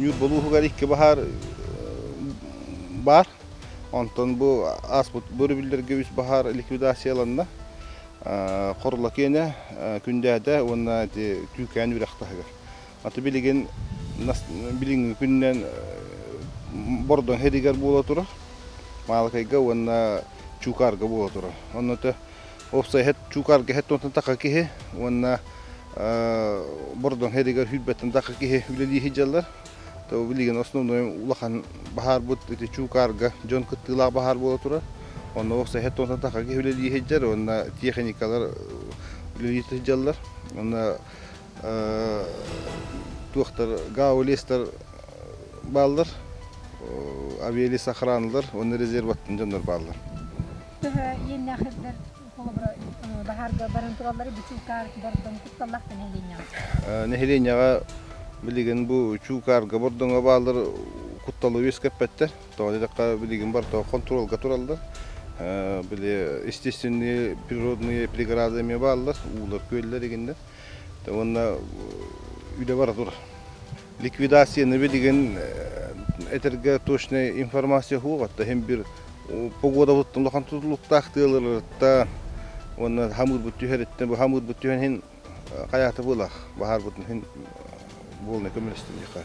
нюр болуғығар икке бахар бар. Онтон бұл аспыт бөрібілдерге үс бахар ликвидацияланна. Қорла кені күндәді онна түйкән үрәқтағығыр. Аты білеген күннен бордон хедигер бола тұры. Малакайга онна чукарга бола тұры. Оннаты опсай хет чукарга хет онтан тақа кеhe. Онна бордон хедигер хүлбеттен тақа кеhe үлелі хиджалар. То билеген основной улахан бахар бут чукарга жон кыттыла бахар бола турар. Онна окса хет онтан тақа кеhe үлелі хиджар. Онна техникалар үлелі хиджалар. Онна туақтар гаулестер балдар. Авиалис охранылар, оны резерваттын жандар балдар. Ені ақырдар бахарга баран туралары чукар бордон кутталлахтан нехеленяға? Нехеленяға билеген бұл чукарга бордонға балдар кутталы өскеппеттер. Тоғадаққа билеген бар тоғы контролға туралдар. Биле естественные природные преградами балдар, улар көйлер дегенде. Онна үйде бара тур. Ликвидацияны билеген этерге точная информация хугатта hem bir погода буттун лахан тутулуктактылырда оны хамыр бут түйһәреттен бу хамыр бут түйһән хин каяты булах бахар бутун хин болны көмөлөстүн яка